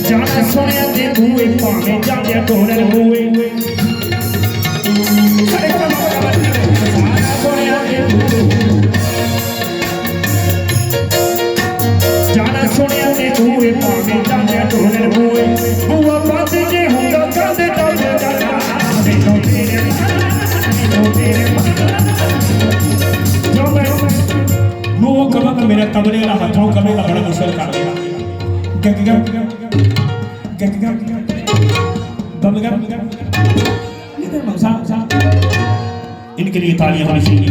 जाना सोने दे बुए पावे जाने तोरन बुए जाना सोने दे बुए पावे जाने तोरन बुए बुआ पाते जे होगा कांदे तोड़े जाना देखो तेरे जो मैं मुंह कब मेरे तबले ना हाथों कभी का बड़ा मुश्किल कर देगा इनके लिए तालियां होनी चाहिए।